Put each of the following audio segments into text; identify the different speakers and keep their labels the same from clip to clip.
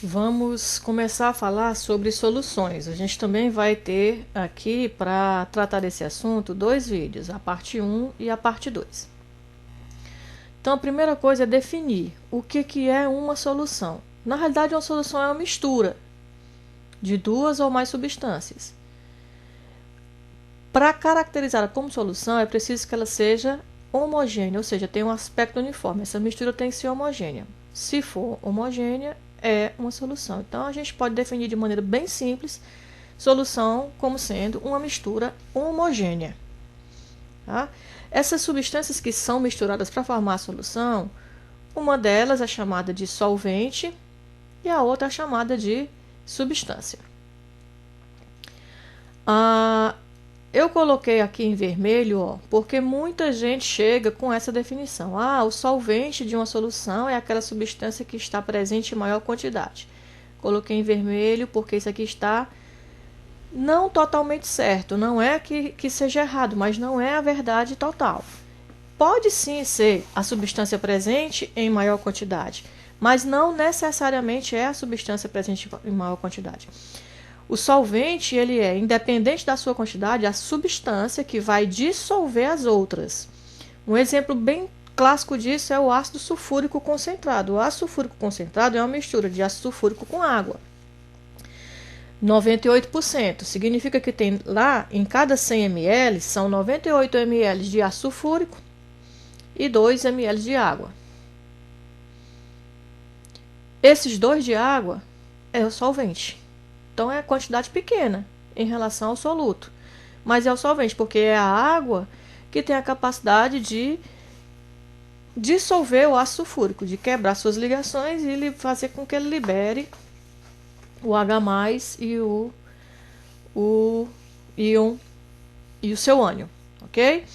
Speaker 1: Vamos começar a falar sobre soluções. A gente também vai ter aqui, para tratar desse assunto, dois vídeos, a parte 1 e a parte 2. Então, a primeira coisa é definir o que é uma solução. Na realidade, uma solução é uma mistura de duas ou mais substâncias. Para caracterizá-la como solução, é preciso que ela seja homogênea, ou seja, tenha um aspecto uniforme. Essa mistura tem que ser homogênea. Se for homogênea, é uma solução. Então, a gente pode definir de maneira bem simples solução como sendo uma mistura homogênea. Tá? Essas substâncias que são misturadas para formar a solução, uma delas é chamada de solvente e a outra é chamada de substância. Eu coloquei aqui em vermelho, porque muita gente chega com essa definição. O solvente de uma solução é aquela substância que está presente em maior quantidade. Coloquei em vermelho porque isso aqui está não totalmente certo. Não é que seja errado, mas não é a verdade total. Pode sim ser a substância presente em maior quantidade, mas não necessariamente é a substância presente em maior quantidade. O solvente, ele é, independente da sua quantidade, a substância que vai dissolver as outras. Um exemplo bem clássico disso é o ácido sulfúrico concentrado. O ácido sulfúrico concentrado é uma mistura de ácido sulfúrico com água. 98%. Significa que tem lá, em cada 100 ml, são 98 ml de ácido sulfúrico e 2 ml de água. Esses 2 de água é o solvente. Então, é a quantidade pequena em relação ao soluto. Mas é o solvente, porque é a água que tem a capacidade de dissolver o ácido sulfúrico, de quebrar suas ligações e fazer com que ele libere o H+, o íon e o seu ânion, ok?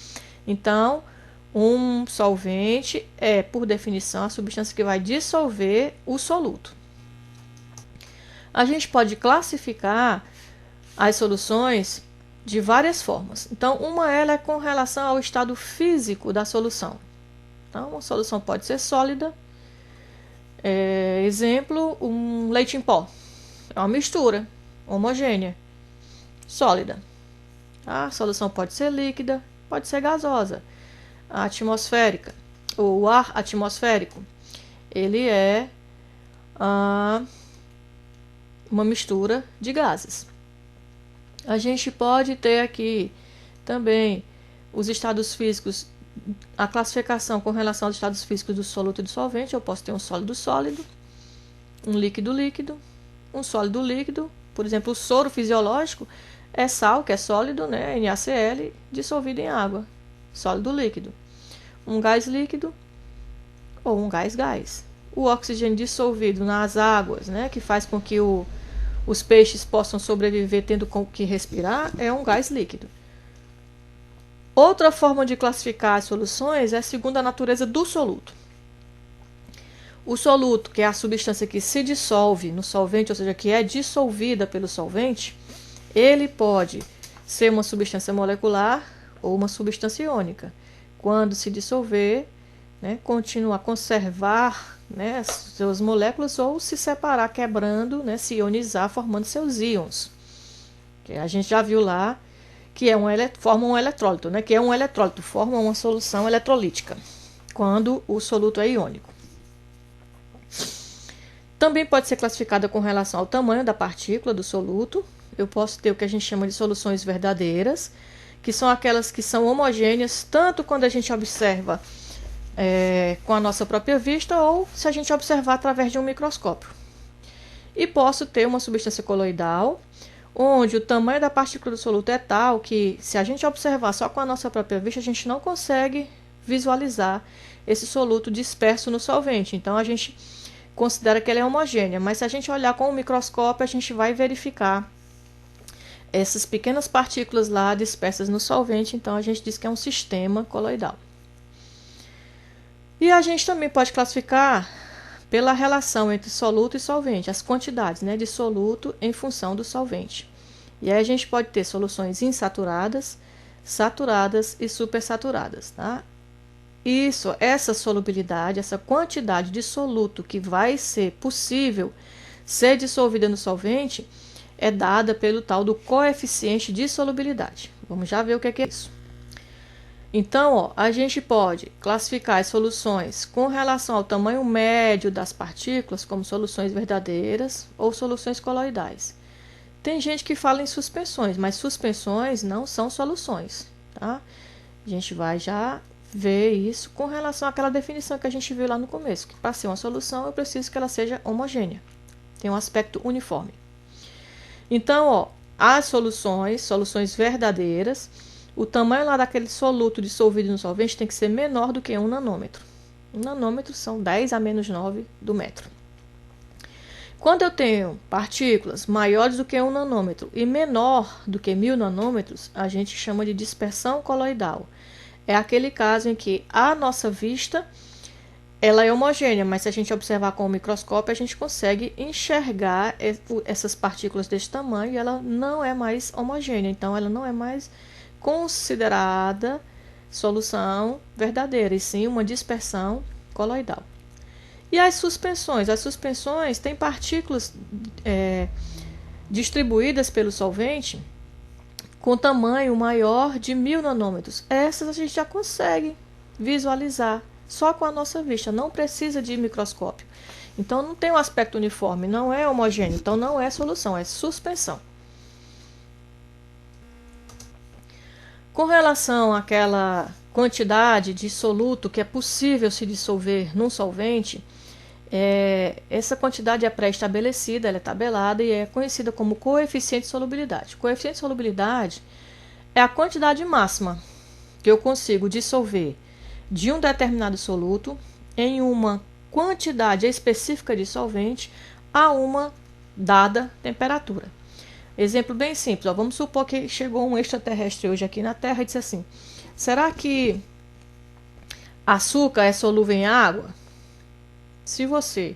Speaker 1: Então, um solvente é, por definição, a substância que vai dissolver o soluto. A gente pode classificar as soluções de várias formas. Então, uma ela é com relação ao estado físico da solução. Então, uma solução pode ser sólida. Exemplo, um leite em pó. É uma mistura homogênea, sólida. A solução pode ser líquida, pode ser gasosa. A atmosférica, o ar atmosférico, ele é uma mistura de gases. A gente pode ter aqui também os estados físicos, a classificação com relação aos estados físicos do soluto e do solvente. Eu posso ter um sólido sólido, um líquido líquido, um sólido líquido. Por exemplo, o soro fisiológico é sal, que é sólido, né? NaCl, dissolvido em água, sólido líquido. Um gás líquido ou um gás-gás. O oxigênio dissolvido nas águas, né? Que faz com que os peixes possam sobreviver tendo com que respirar, é um gás líquido. Outra forma de classificar as soluções é segundo a natureza do soluto. O soluto, que é a substância que se dissolve no solvente, ou seja, que é dissolvida pelo solvente, ele pode ser uma substância molecular ou uma substância iônica. Quando se dissolver, né, continua a conservar, né, suas moléculas ou se separar, quebrando, né, se ionizar, formando seus íons. Que a gente já viu lá que forma um eletrólito, né, que é um eletrólito, forma uma solução eletrolítica, quando o soluto é iônico. Também pode ser classificada com relação ao tamanho da partícula do soluto. Eu posso ter o que a gente chama de soluções verdadeiras, que são aquelas que são homogêneas, tanto quando a gente observa com a nossa própria vista ou se a gente observar através de um microscópio. E posso ter uma substância coloidal, onde o tamanho da partícula do soluto é tal que, se a gente observar só com a nossa própria vista, a gente não consegue visualizar esse soluto disperso no solvente. Então, a gente considera que ela é homogênea, mas se a gente olhar com o microscópio, a gente vai verificar essas pequenas partículas lá dispersas no solvente. Então, a gente diz que é um sistema coloidal. E a gente também pode classificar pela relação entre soluto e solvente, as quantidades, né, de soluto em função do solvente. E aí a gente pode ter soluções insaturadas, saturadas e supersaturadas, tá? Essa solubilidade, essa quantidade de soluto que vai ser possível ser dissolvida no solvente é dada pelo tal do coeficiente de solubilidade. Vamos já ver o que é isso. Então, ó, a gente pode classificar as soluções com relação ao tamanho médio das partículas como soluções verdadeiras ou soluções coloidais. Tem gente que fala em suspensões, mas suspensões não são soluções, tá? A gente vai já ver isso com relação àquela definição que a gente viu lá no começo, que para ser uma solução eu preciso que ela seja homogênea, tem um aspecto uniforme. Então, ó, as soluções verdadeiras, o tamanho lá daquele soluto dissolvido no solvente tem que ser menor do que 1 nanômetro. 1 nanômetro são 10 a menos 9 do metro. Quando eu tenho partículas maiores do que 1 nanômetro e menor do que 1000 nanômetros, a gente chama de dispersão coloidal. É aquele caso em que a nossa vista ela é homogênea, mas se a gente observar com o microscópio, a gente consegue enxergar essas partículas desse tamanho e ela não é mais homogênea. Então, ela não é mais considerada solução verdadeira, e sim uma dispersão coloidal. E as suspensões? As suspensões têm partículas distribuídas pelo solvente com tamanho maior de 1000 nanômetros. Essas a gente já consegue visualizar só com a nossa vista, não precisa de microscópio. Então, não tem um aspecto uniforme, não é homogêneo, então não é solução, é suspensão. Com relação àquela quantidade de soluto que é possível se dissolver num solvente, essa quantidade é pré-estabelecida, ela é tabelada e é conhecida como coeficiente de solubilidade. O coeficiente de solubilidade é a quantidade máxima que eu consigo dissolver de um determinado soluto em uma quantidade específica de solvente a uma dada temperatura. Exemplo bem simples, ó, vamos supor que chegou um extraterrestre hoje aqui na Terra e disse assim: será que açúcar é solúvel em água? Se você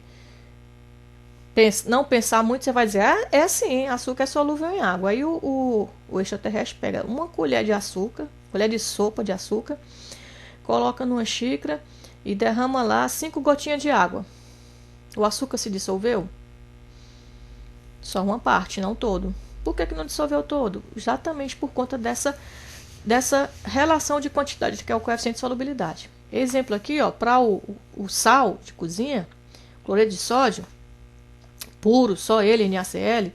Speaker 1: não pensar muito, você vai dizer, é sim, açúcar é solúvel em água. Aí o extraterrestre pega uma colher de açúcar, colher de sopa de açúcar, coloca numa xícara e derrama lá 5 gotinhas de água. O açúcar se dissolveu? Só uma parte, não todo. Por que não dissolveu todo? Exatamente por conta dessa relação de quantidade, que é o coeficiente de solubilidade. Exemplo aqui, ó, para o sal de cozinha, cloreto de sódio, puro, só ele, NaCl,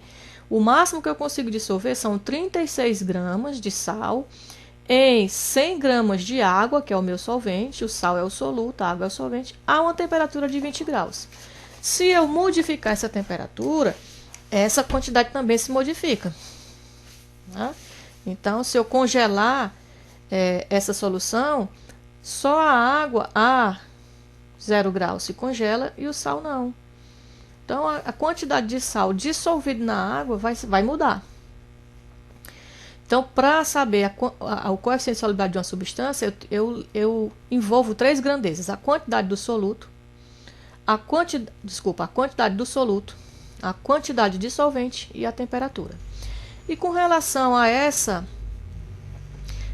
Speaker 1: o máximo que eu consigo dissolver são 36 gramas de sal em 100 gramas de água, que é o meu solvente, o sal é o soluto, a água é o solvente, a uma temperatura de 20 graus. Se eu modificar essa temperatura, essa quantidade também se modifica. Tá? Então, se eu congelar essa solução, só a água a 0 graus se congela e o sal não. Então, a quantidade de sal dissolvido na água vai mudar. Então, para saber o coeficiente de solubilidade de uma substância, eu envolvo 3 grandezas: a quantidade do soluto, a quantidade do soluto, a quantidade de solvente e a temperatura. E com relação a essa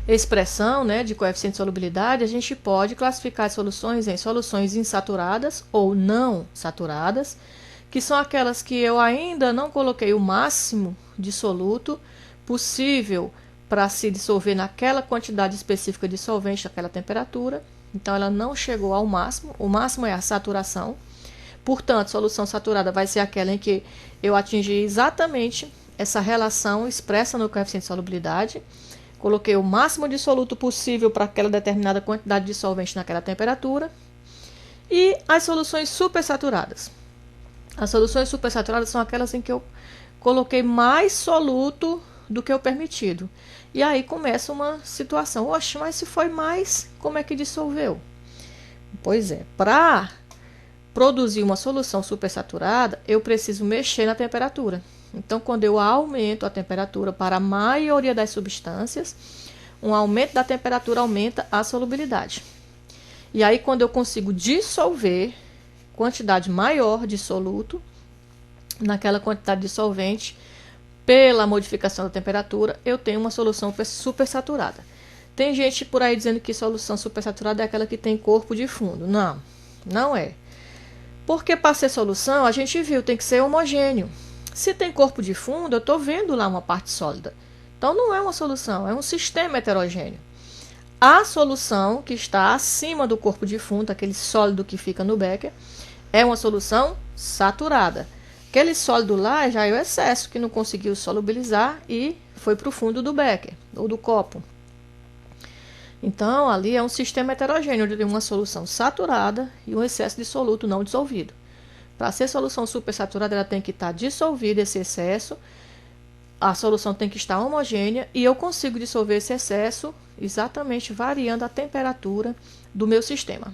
Speaker 1: expressão, né, de coeficiente de solubilidade, a gente pode classificar as soluções em soluções insaturadas ou não saturadas, que são aquelas que eu ainda não coloquei o máximo de soluto possível para se dissolver naquela quantidade específica de solvente, naquela temperatura. Então, ela não chegou ao máximo. O máximo é a saturação. Portanto, solução saturada vai ser aquela em que eu atingi exatamente essa relação expressa no coeficiente de solubilidade. Coloquei o máximo de soluto possível para aquela determinada quantidade de solvente naquela temperatura. E as soluções supersaturadas. As soluções supersaturadas são aquelas em que eu coloquei mais soluto do que o permitido. E aí começa uma situação: oxe, mas se foi mais, como é que dissolveu? Pois é, para produzir uma solução supersaturada, eu preciso mexer na temperatura. Então, quando eu aumento a temperatura para a maioria das substâncias, um aumento da temperatura aumenta a solubilidade. E aí, quando eu consigo dissolver quantidade maior de soluto naquela quantidade de solvente, pela modificação da temperatura, eu tenho uma solução supersaturada. Tem gente por aí dizendo que solução supersaturada é aquela que tem corpo de fundo. Não, não é. Porque para ser solução, a gente viu, tem que ser homogêneo. Se tem corpo de fundo, eu estou vendo lá uma parte sólida. Então não é uma solução, é um sistema heterogêneo. A solução que está acima do corpo de fundo, aquele sólido que fica no becker, é uma solução saturada. Aquele sólido lá já é o excesso que não conseguiu solubilizar e foi para o fundo do becker ou do copo. Então, ali é um sistema heterogêneo, onde tem uma solução saturada e um excesso de soluto não dissolvido. Para ser solução supersaturada, ela tem que estar dissolvida, esse excesso. A solução tem que estar homogênea e eu consigo dissolver esse excesso exatamente variando a temperatura do meu sistema.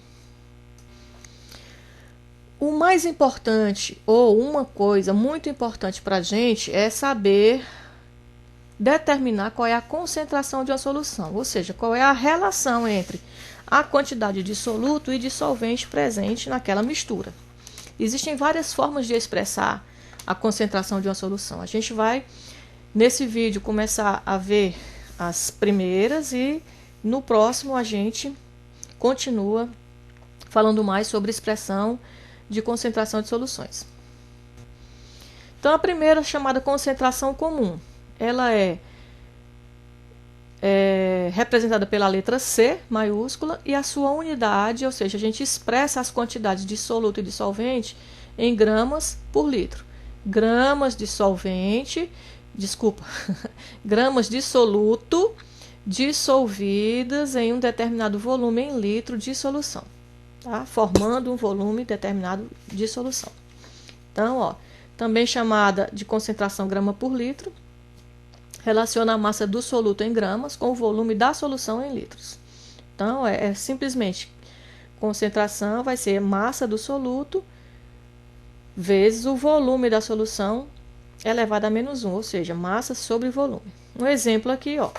Speaker 1: O mais importante, ou uma coisa muito importante para a gente, é saber determinar qual é a concentração de uma solução, ou seja, qual é a relação entre a quantidade de soluto e dissolvente presente naquela mistura. Existem várias formas de expressar a concentração de uma solução. A gente vai, nesse vídeo, começar a ver as primeiras e no próximo a gente continua falando mais sobre expressão de concentração de soluções. Então, a primeira, chamada concentração comum, ela é representada pela letra C maiúscula e a sua unidade, ou seja, a gente expressa as quantidades de soluto e dissolvente em gramas por litro. Gramas de solvente, gramas de soluto dissolvidas em um determinado volume em litro de solução, tá? Formando um volume determinado de solução. Então, ó, também chamada de concentração grama por litro, relaciona a massa do soluto em gramas com o volume da solução em litros. Então, simplesmente concentração vai ser massa do soluto vezes o volume da solução elevado a menos 1, ou seja, massa sobre volume. Um exemplo aqui, ó.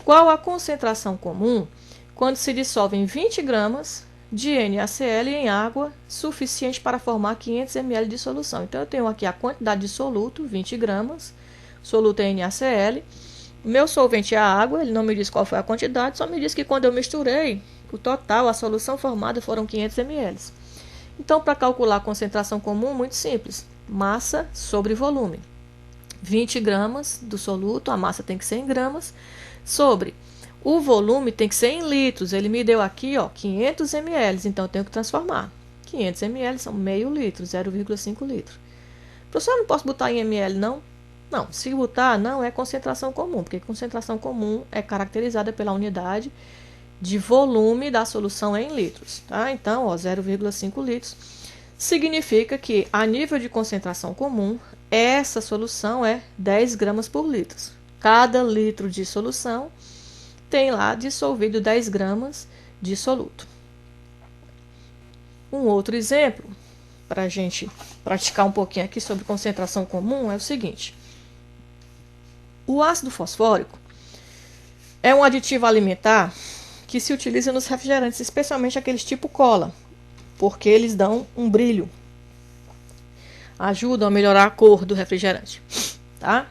Speaker 1: Qual a concentração comum quando se dissolvem 20 gramas de NaCl em água suficiente para formar 500 ml de solução? Então, eu tenho aqui a quantidade de soluto, 20 gramas, soluto é NaCl, meu solvente é a água, ele não me diz qual foi a quantidade, só me diz que quando eu misturei, o total, a solução formada foram 500 ml. Então, para calcular a concentração comum, muito simples, massa sobre volume. 20 gramas do soluto, a massa tem que ser em gramas, sobre o volume tem que ser em litros, ele me deu aqui, ó, 500 ml, então eu tenho que transformar. 500 ml são meio litro, 0,5 litro. Professor, eu não posso botar em ml, não? Não, se botar, não é concentração comum, porque concentração comum é caracterizada pela unidade de volume da solução em litros, tá? Então, ó, 0,5 litros significa que a nível de concentração comum, essa solução é 10 gramas por litro. Cada litro de solução tem lá dissolvido 10 gramas de soluto. Um outro exemplo, para a gente praticar um pouquinho aqui sobre concentração comum, é o seguinte. O ácido fosfórico é um aditivo alimentar que se utiliza nos refrigerantes, especialmente aqueles tipo cola, porque eles dão um brilho, ajudam a melhorar a cor do refrigerante, tá?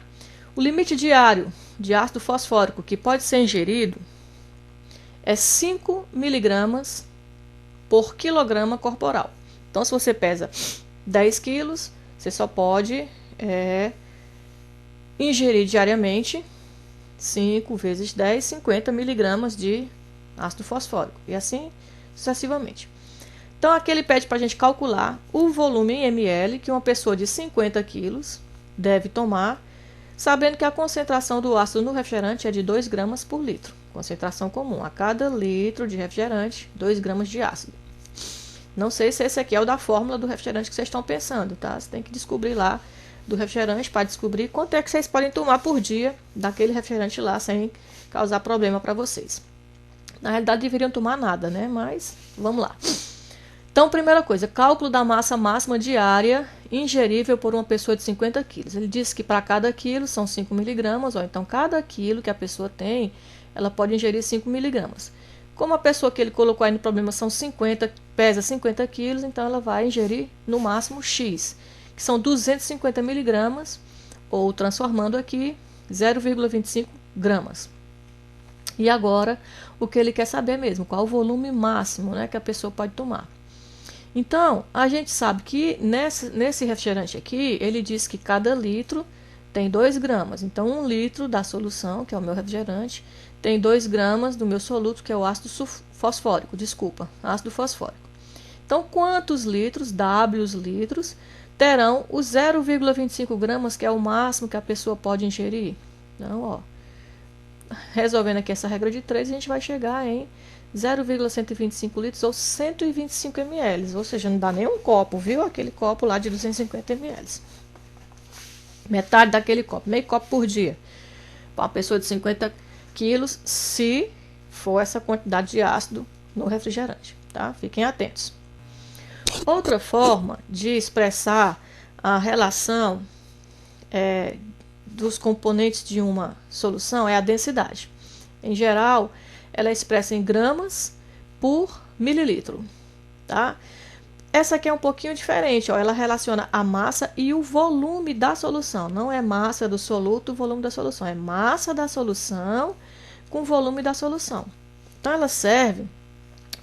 Speaker 1: O limite diário de ácido fosfórico que pode ser ingerido é 5 miligramas por quilograma corporal. Então, se você pesa 10 quilos, você só pode ingerir diariamente 5 vezes 10, 50 miligramas de ácido fosfórico. E assim sucessivamente. Então, aqui ele pede para a gente calcular o volume em ml que uma pessoa de 50 quilos deve tomar, sabendo que a concentração do ácido no refrigerante é de 2 gramas por litro. Concentração comum. A cada litro de refrigerante, 2 gramas de ácido. Não sei se esse aqui é o da fórmula do refrigerante que vocês estão pensando, tá? Você tem que descobrir lá do refrigerante para descobrir quanto é que vocês podem tomar por dia daquele refrigerante lá sem causar problema para vocês. Na realidade, deveriam tomar nada, né? Mas vamos lá. Então, primeira coisa, cálculo da massa máxima diária ingerível por uma pessoa de 50 quilos. Ele diz que para cada quilo são 5 miligramas, ou então cada quilo que a pessoa tem, ela pode ingerir 5 miligramas. Como a pessoa que ele colocou aí no problema são 50, pesa 50 quilos, então ela vai ingerir no máximo X, que são 250 miligramas, ou transformando aqui, 0,25 gramas. E agora, o que ele quer saber mesmo, qual o volume máximo, né, que a pessoa pode tomar. Então, a gente sabe que nesse refrigerante aqui, ele diz que cada litro tem 2 gramas. Então, 1 litro da solução, que é o meu refrigerante, tem 2 gramas do meu soluto, que é o ácido fosfórico, ácido fosfórico. Então, quantos litros, litros, terão os 0,25 gramas, que é o máximo que a pessoa pode ingerir? Então, ó, resolvendo aqui essa regra de 3, a gente vai chegar em 0,125 litros ou 125 ml, ou seja, não dá nem um copo, viu? Aquele copo lá de 250 ml. Metade daquele copo, meio copo por dia. Para uma pessoa de 50 quilos, se for essa quantidade de ácido no refrigerante, tá? Fiquem atentos. Outra forma de expressar a relação dos componentes de uma solução é a densidade. Em geral, ela é expressa em gramas por mililitro, tá? Essa aqui é um pouquinho diferente, ó, ela relaciona a massa e o volume da solução. Não é massa do soluto, volume da solução. É massa da solução com volume da solução. Então, ela serve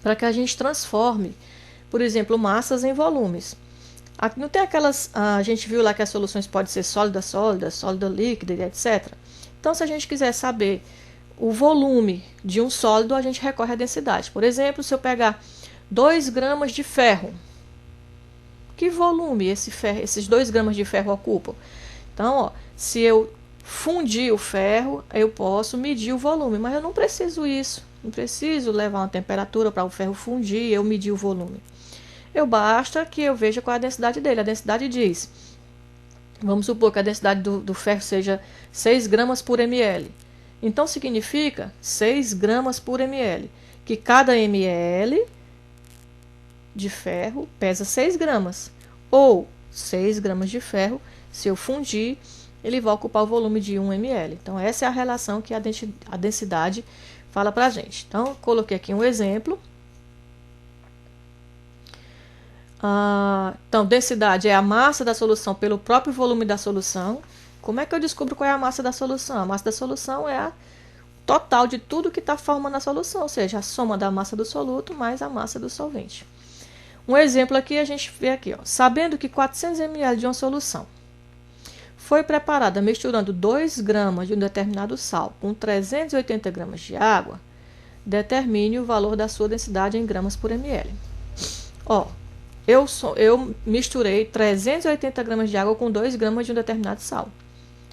Speaker 1: para que a gente transforme, por exemplo, massas em volumes. Aqui não tem aquelas... A gente viu lá que as soluções podem ser sólida, líquida, etc. Então, se a gente quiser saber o volume de um sólido, a gente recorre à densidade. Por exemplo, se eu pegar 2 gramas de ferro, que volume esses 2 gramas de ferro ocupam? Então, ó, se eu fundir o ferro, eu posso medir o volume, mas eu não preciso isso. Não preciso levar uma temperatura para o ferro fundir e eu medir o volume. Basta que eu veja qual é a densidade dele. A densidade diz, vamos supor que a densidade do ferro seja 6 gramas por ml. Então, significa 6 gramas por ml, que cada ml de ferro pesa 6 gramas. Ou 6 gramas de ferro, se eu fundir, ele vai ocupar o volume de 1 ml. Então, essa é a relação que a densidade fala para a gente. Então, coloquei aqui um exemplo. Então, densidade é a massa da solução pelo próprio volume da solução. Como é que eu descubro qual é a massa da solução? A massa da solução é a total de tudo que está formando a solução, ou seja, a soma da massa do soluto mais a massa do solvente. Um exemplo aqui, a gente vê aqui, ó, sabendo que 400 ml de uma solução foi preparada misturando 2 gramas de um determinado sal com 380 gramas de água, determine o valor da sua densidade em gramas por ml. Ó, eu misturei 380 gramas de água com 2 gramas de um determinado sal.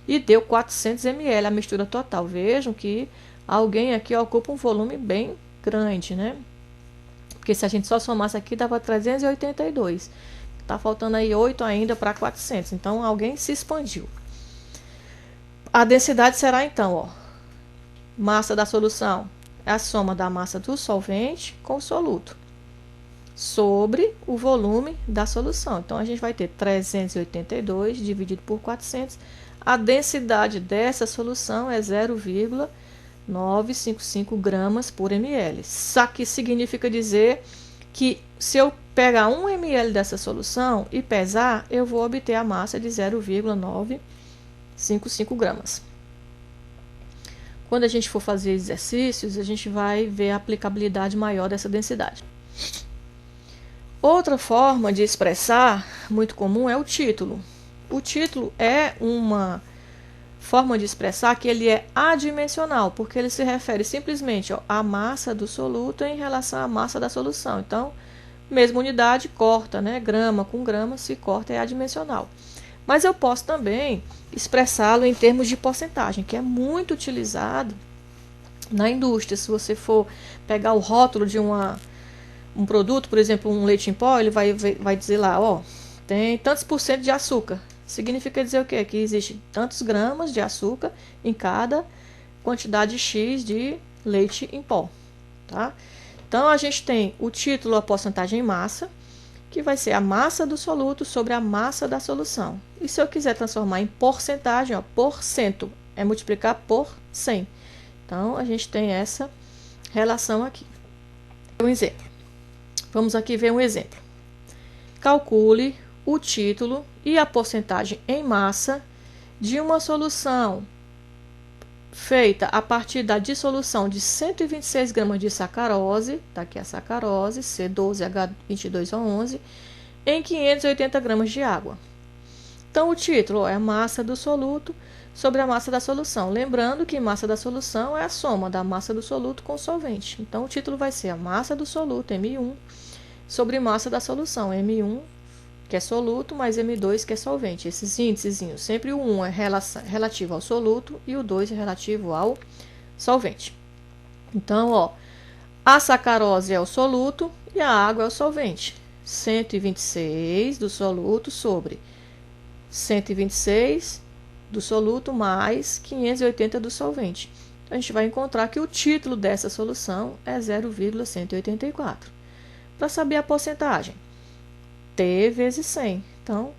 Speaker 1: E deu 400 ml a mistura total. Vejam que alguém aqui ocupa um volume bem grande, né? Porque se a gente só somasse aqui, dava 382. Tá faltando aí 8 ainda para 400. Então, alguém se expandiu. A densidade será, então, ó, massa da solução é a soma da massa do solvente com o soluto sobre o volume da solução. Então, a gente vai ter 382 dividido por 400. A densidade dessa solução é 0,955 gramas por ml. Isso aqui significa dizer que se eu pegar 1 ml dessa solução e pesar, eu vou obter a massa de 0,955 gramas. Quando a gente for fazer exercícios, a gente vai ver a aplicabilidade maior dessa densidade. Outra forma de expressar, muito comum, é o título. O título é uma forma de expressar que ele é adimensional, porque ele se refere simplesmente à massa do soluto em relação à massa da solução. Então, mesma unidade, corta, né? Grama com grama, se corta, é adimensional. Mas eu posso também expressá-lo em termos de porcentagem, que é muito utilizado na indústria. Se você for pegar o rótulo de um produto, por exemplo, um leite em pó, ele vai dizer lá, ó, tem tantos por cento de açúcar. Significa dizer o quê? Que existe tantos gramas de açúcar em cada quantidade X de leite em pó, tá? Então, a gente tem o título, a porcentagem em massa, que vai ser a massa do soluto sobre a massa da solução. E se eu quiser transformar em porcentagem, ó, porcento, é multiplicar por 100. Então, a gente tem essa relação aqui. Um exemplo. Vamos aqui ver um exemplo. Calcule o título e a porcentagem em massa de uma solução feita a partir da dissolução de 126 gramas de sacarose, tá aqui a sacarose, C12H22O11, em 580 gramas de água. Então, o título é a massa do soluto sobre a massa da solução. Lembrando que massa da solução é a soma da massa do soluto com o solvente. Então, o título vai ser a massa do soluto, M1, sobre massa da solução, M1, que é soluto, mais M2, que é solvente. Esses índices, sempre o 1 é relativo ao soluto e o 2 é relativo ao solvente. Então, ó, a sacarose é o soluto e a água é o solvente. 126 do soluto sobre 126 do soluto mais 580 do solvente. Então, a gente vai encontrar que o título dessa solução é 0,184. Para saber a porcentagem, T vezes 100. Então,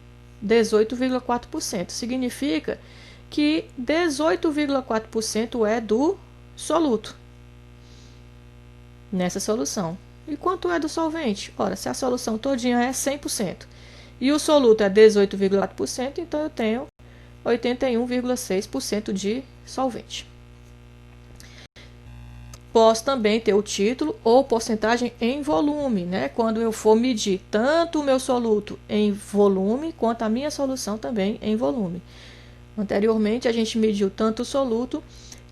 Speaker 1: 18,4%. Significa que 18,4% é do soluto nessa solução. E quanto é do solvente? Ora, se a solução todinha é 100% e o soluto é 18,4%, então eu tenho 81,6% de solvente. Posso também ter o título ou porcentagem em volume, né? Quando eu for medir tanto o meu soluto em volume, quanto a minha solução também em volume. Anteriormente, a gente mediu tanto o soluto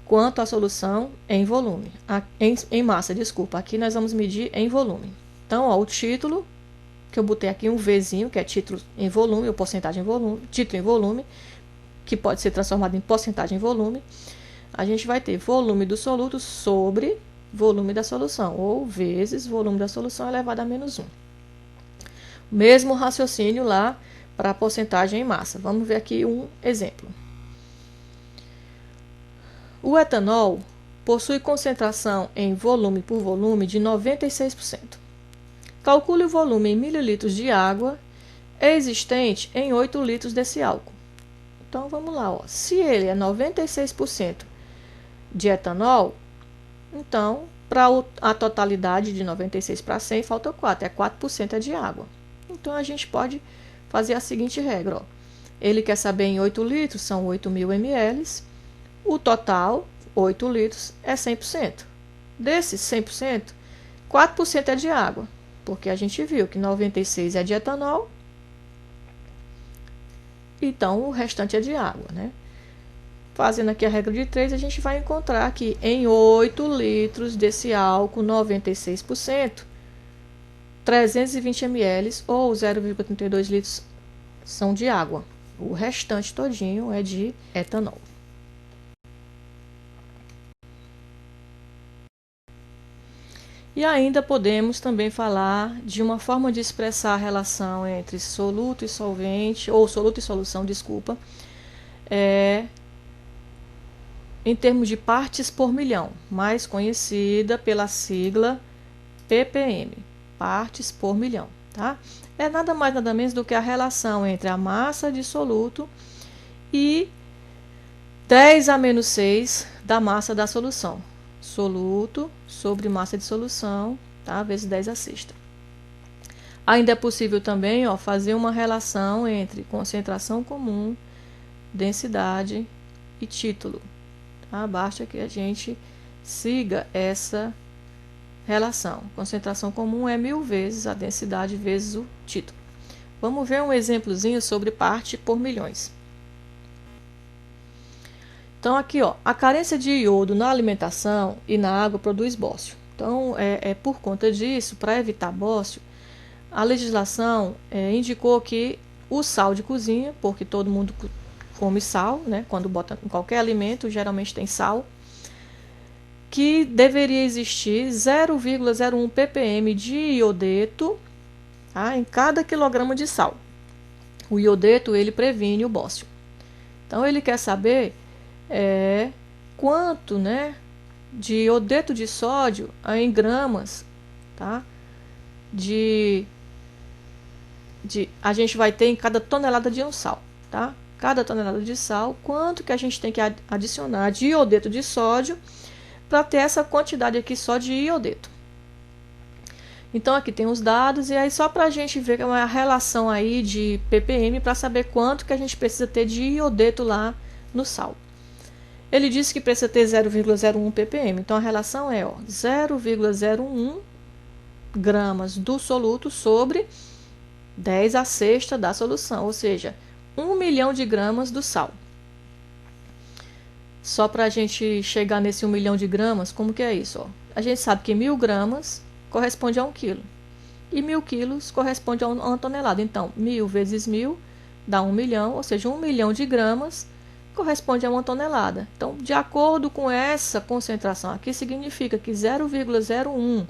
Speaker 1: quanto a solução em volume. Em massa, desculpa. Aqui nós vamos medir em volume. Então, ó, o título, que eu botei aqui um Vzinho, que é título em volume, ou porcentagem em volume, título em volume, que pode ser transformado em porcentagem em volume. A gente vai ter volume do soluto sobre volume da solução, ou vezes volume da solução elevado a menos 1. Mesmo raciocínio lá para a porcentagem em massa. Vamos ver aqui um exemplo. O etanol possui concentração em volume por volume de 96%. Calcule o volume em mililitros de água existente em 8 litros desse álcool. Então, vamos lá. Ó. Se ele é 96% de etanol, então, para a totalidade de 96 para 100, falta 4. 4% é de água. Então, a gente pode fazer a seguinte regra. Ó. Ele quer saber em 8 litros, são 8.000 ml. O total, 8 litros, é 100%. Desses 100%, 4% é de água. Porque a gente viu que 96 é de etanol. Então, o restante é de água, né? Fazendo aqui a regra de 3, a gente vai encontrar que em 8 litros desse álcool, 96%, 320 ml ou 0,32 litros são de água. O restante todinho é de etanol. E ainda podemos também falar de uma forma de expressar a relação entre soluto e solvente, ou soluto e solução, desculpa, em termos de partes por milhão, mais conhecida pela sigla ppm, partes por milhão, tá? É nada mais nada menos do que a relação entre a massa de soluto e 10 a menos 6 da massa da solução. Soluto sobre massa de solução, tá? Vezes 10 a sexta. Ainda é possível também, ó, fazer uma relação entre concentração comum, densidade e título. Tá? Basta que a gente siga essa relação. Concentração comum é 1000 vezes a densidade vezes o título. Vamos ver um exemplozinho sobre parte por milhões. Então, aqui, ó, a carência de iodo na alimentação e na água produz bócio. Então, por conta disso, para evitar bócio, a legislação indicou que o sal de cozinha, porque todo mundo come sal, né? Quando bota em qualquer alimento, geralmente tem sal, que deveria existir 0,01 ppm de iodeto, tá? Em cada quilograma de sal. O iodeto, ele previne o bócio. Então, ele quer saber quanto, né, de iodeto de sódio em gramas, tá? A gente vai ter em cada tonelada de um sal, tá? Cada tonelada de sal, quanto que a gente tem que adicionar de iodeto de sódio para ter essa quantidade aqui só de iodeto. Então, aqui tem os dados, e aí só para a gente ver a relação aí de ppm para saber quanto que a gente precisa ter de iodeto lá no sal. ele disse que precisa ter 0,01 ppm. Então, a relação é 0,01 gramas do soluto sobre 10 a sexta da solução, ou seja, 1 milhão de gramas do sal. Só para a gente chegar nesse 1 milhão de gramas, como que é isso? A gente sabe que 1.000 gramas corresponde a 1 quilo. E 1.000 quilos corresponde a 1 tonelada. Então, 1.000 vezes 1.000 dá 1 milhão, ou seja, 1 milhão de gramas corresponde a 1 tonelada. Então, de acordo com essa concentração aqui, significa que 0,01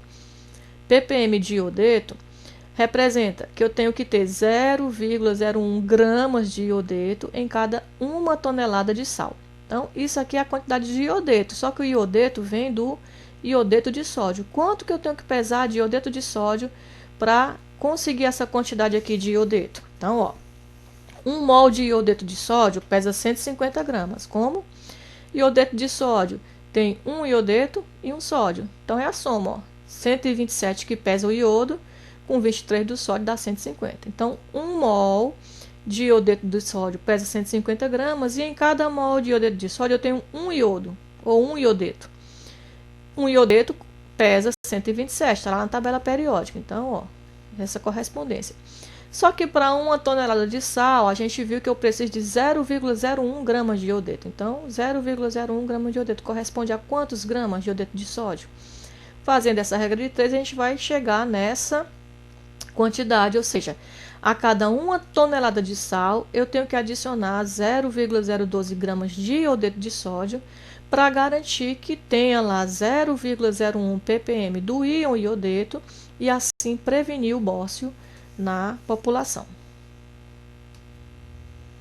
Speaker 1: ppm de iodeto representa que eu tenho que ter 0,01 gramas de iodeto em cada 1 tonelada de sal. Então, isso aqui é a quantidade de iodeto, só que o iodeto vem do iodeto de sódio. Quanto que eu tenho que pesar de iodeto de sódio para conseguir essa quantidade aqui de iodeto? Então, 1 mol de iodeto de sódio pesa 150 gramas. Como? Iodeto de sódio tem um iodeto e um sódio. Então, é a soma, 127 que pesa o iodo, com 23 do sódio dá 150. Então, 1 mol de iodeto de sódio pesa 150 gramas e em cada mol de iodeto de sódio eu tenho um iodo, ou um iodeto. Um iodeto pesa 127, está lá na tabela periódica. Então, essa correspondência. Só que para 1 tonelada de sal, a gente viu que eu preciso de 0,01 gramas de iodeto. Então, 0,01 gramas de iodeto corresponde a quantos gramas de iodeto de sódio? Fazendo essa regra de 3, a gente vai chegar nessa quantidade, ou seja, a cada 1 tonelada de sal, eu tenho que adicionar 0,012 gramas de iodeto de sódio para garantir que tenha lá 0,01 ppm do íon iodeto e assim prevenir o bócio na população.